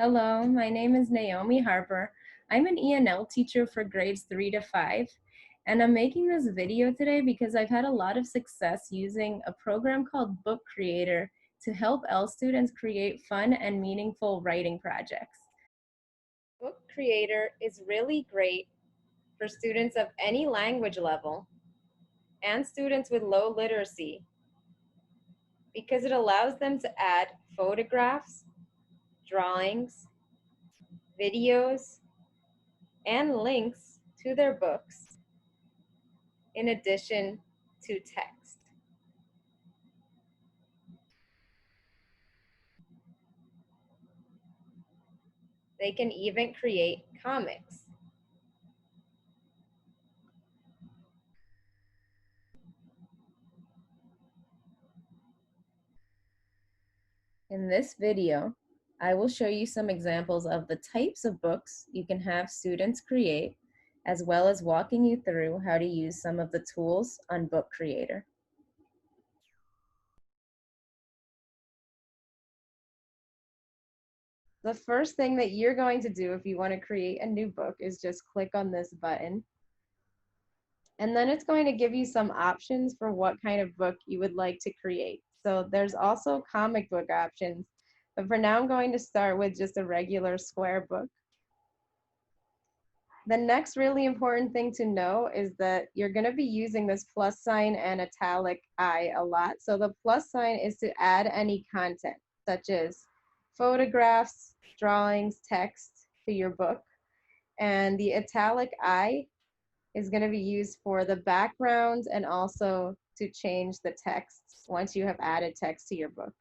Hello, my name is Naomi Harper. I'm an ENL teacher for grades 3 to 5, and I'm making this video today because I've had a lot of success using a program called BookCreator to help L students create fun and meaningful writing projects. BookCreator is really great for students of any language level and students with low literacy because it allows them to add photographs, drawings, videos, and links to their books in addition to text. They can even create comics. In this video, I will show you some examples of the types of books you can have students create, as well as walking you through how to use some of the tools on BookCreator. The first thing that you're going to do if you want to create a new book is just click on this button. And then it's going to give you some options for what kind of book you would like to create. So there's also comic book options, but for now I'm going to start with just a regular square book. The next really important thing to know is that you're going to be using this plus sign and italic I a lot. So the plus sign is to add any content, such as photographs, drawings, text to your book. And the italic I is going to be used for the background and also to change the text once you have added text to your book.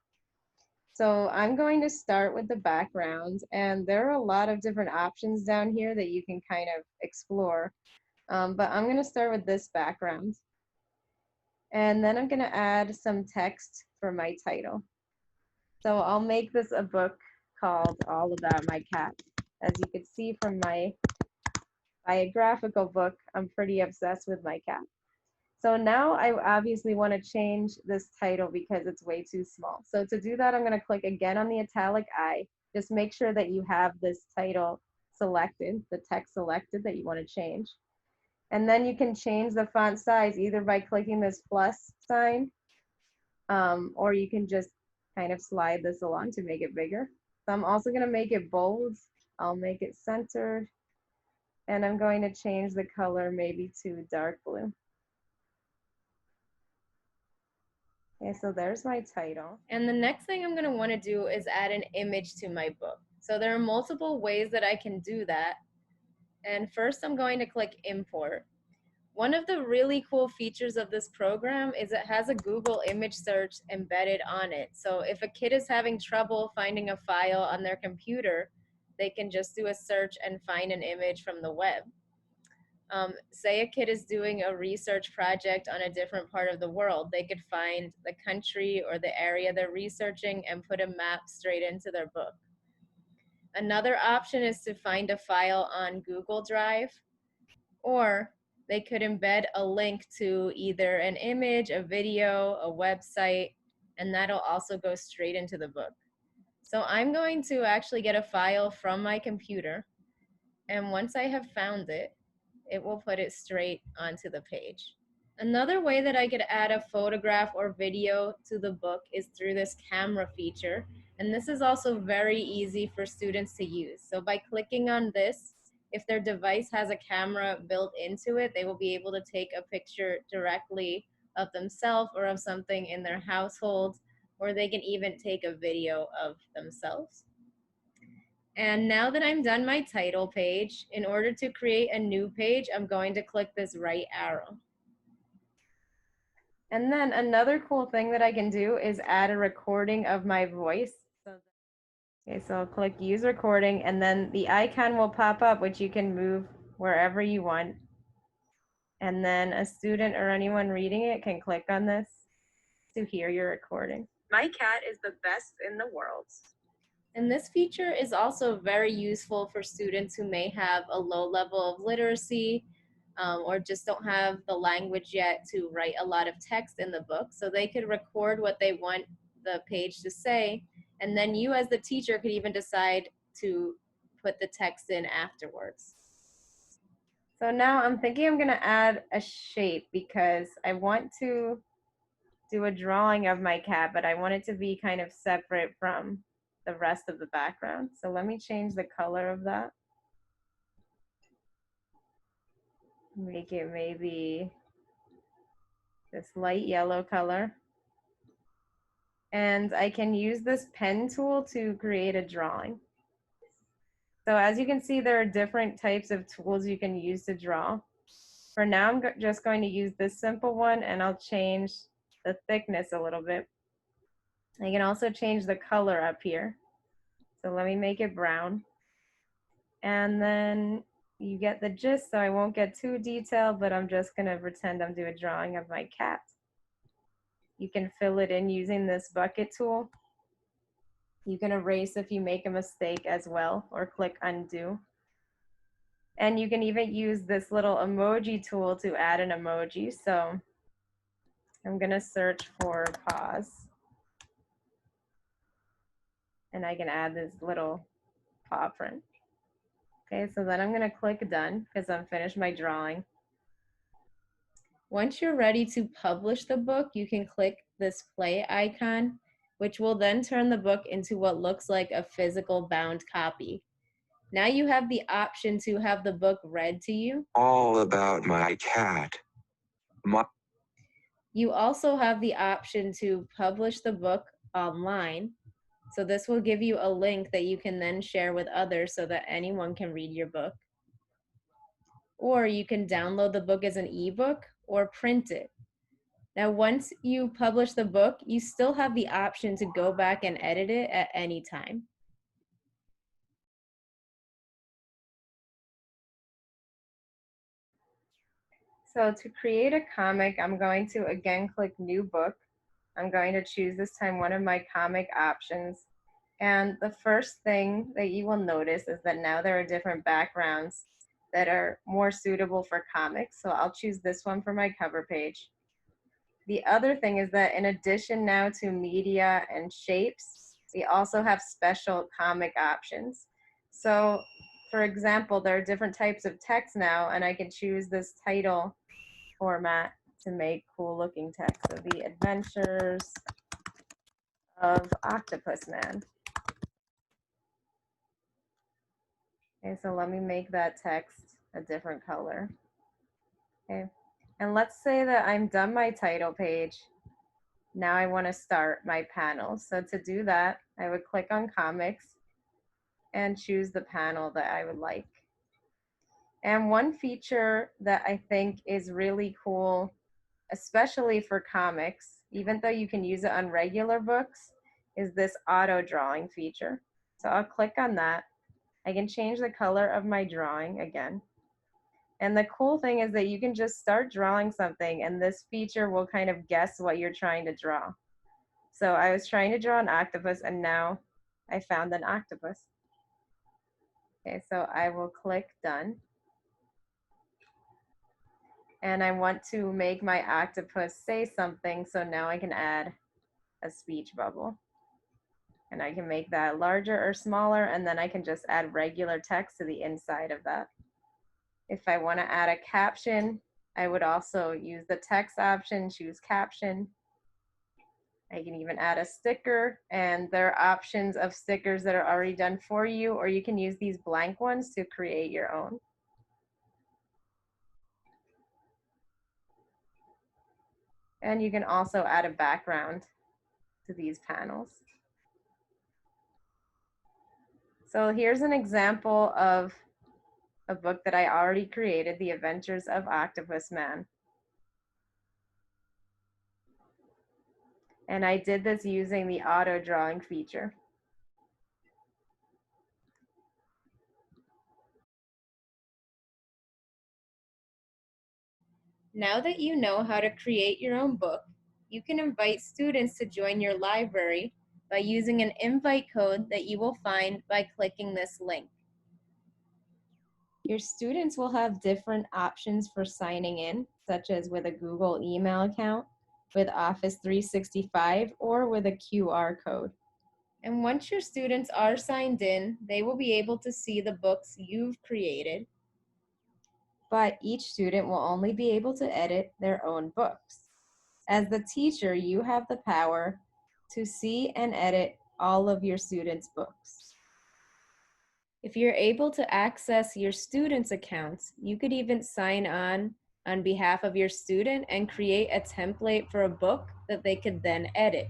So I'm going to start with the background, and there are a lot of different options down here that you can kind of explore. But I'm going to start with this background. And then I'm going to add some text for my title. So I'll make this a book called All About My Cat. As you can see from my biographical book, I'm pretty obsessed with my cat. So now I obviously want to change this title because it's way too small. So to do that, I'm going to click again on the italic I. Just make sure that you have this title selected, the text selected that you want to change. And then you can change the font size either by clicking this plus sign, or you can just kind of slide this along to make it bigger. So I'm also going to make it bold. I'll make it centered. And I'm going to change the color maybe to dark blue. Okay, so there's my title. And the next thing I'm going to want to do is add an image to my book. So there are multiple ways that I can do that. And first I'm going to click import. One of the really cool features of this program is it has a Google image search embedded on it. So if a kid is having trouble finding a file on their computer, they can just do a search and find an image from the web. Say a kid is doing a research project on a different part of the world, they could find the country or the area they're researching and put a map straight into their book. Another option is to find a file on Google Drive, or they could embed a link to either an image, a video, a website, and that'll also go straight into the book. So I'm going to actually get a file from my computer, and once I have found it, it will put it straight onto the page. Another way that I could add a photograph or video to the book is through this camera feature. And this is also very easy for students to use. So by clicking on this, if their device has a camera built into it, they will be able to take a picture directly of themselves or of something in their household, or they can even take a video of themselves. And now that I'm done my title page, in order to create a new page, I'm going to click this right arrow. And then another cool thing that I can do is add a recording of my voice. Okay, so I'll click use recording, and then the icon will pop up, which you can move wherever you want. And then a student or anyone reading it can click on this to hear your recording. My cat is the best in the world. And this feature is also very useful for students who may have a low level of literacy, or just don't have the language yet to write a lot of text in the book. So they could record what they want the page to say, and then you as the teacher could even decide to put the text in afterwards. So now I'm thinking I'm going to add a shape because I want to do a drawing of my cat, but I want it to be kind of separate from the rest of the background. So let me change the color of that. Make it maybe this light yellow color. And I can use this pen tool to create a drawing. So as you can see, there are different types of tools you can use to draw. For now, I'm just going to use this simple one, and I'll change the thickness a little bit. I can also change the color up here. So let me make it brown. And then you get the gist, so I won't get too detailed, but I'm just going to pretend I'm doing a drawing of my cat. You can fill it in using this bucket tool. You can erase if you make a mistake as well, or click undo. And you can even use this little emoji tool to add an emoji. So I'm going to search for pause. And I can add this little paw print. Okay, so then I'm going to click done because I'm finished my drawing. Once you're ready to publish the book, you can click this play icon, which will then turn the book into what looks like a physical bound copy. Now you have the option to have the book read to you. All about my cat. You also have the option to publish the book online. So this will give you a link that you can then share with others so that anyone can read your book. Or you can download the book as an ebook or print it. Now, once you publish the book, you still have the option to go back and edit it at any time. So to create a comic, I'm going to again click New Book. I'm going to choose this time one of my comic options. And the first thing that you will notice is that now there are different backgrounds that are more suitable for comics. So I'll choose this one for my cover page. The other thing is that in addition now to media and shapes, we also have special comic options. So for example, there are different types of text now, and I can choose this title format to make cool looking text. So The Adventures of Octopus Man. Okay, so let me make that text a different color. Okay, and let's say that I'm done my title page. Now I want to start my panel. So to do that, I would click on comics and choose the panel that I would like. And one feature that I think is really cool, especially for comics, even though you can use it on regular books, is this auto drawing feature. So I'll click on that. I can change the color of my drawing again. And the cool thing is that you can just start drawing something and this feature will kind of guess what you're trying to draw. So I was trying to draw an octopus and now I found an octopus. Okay, so I will click done. And I want to make my octopus say something, so now I can add a speech bubble. And I can make that larger or smaller, and then I can just add regular text to the inside of that. If I want to add a caption, I would also use the text option, choose caption. I can even add a sticker, and there are options of stickers that are already done for you, or you can use these blank ones to create your own. And you can also add a background to these panels. So here's an example of a book that I already created, The Adventures of Octopus Man. And I did this using the auto drawing feature. Now that you know how to create your own book, you can invite students to join your library by using an invite code that you will find by clicking this link. Your students will have different options for signing in, such as with a Google email account, with Office 365, or with a QR code. And once your students are signed in, they will be able to see the books you've created, but each student will only be able to edit their own books. As the teacher, you have the power to see and edit all of your students' books. If you're able to access your students' accounts, you could even sign on behalf of your student and create a template for a book that they could then edit.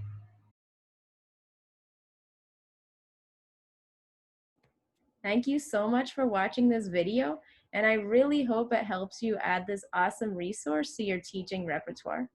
Thank you so much for watching this video, and I really hope it helps you add this awesome resource to your teaching repertoire.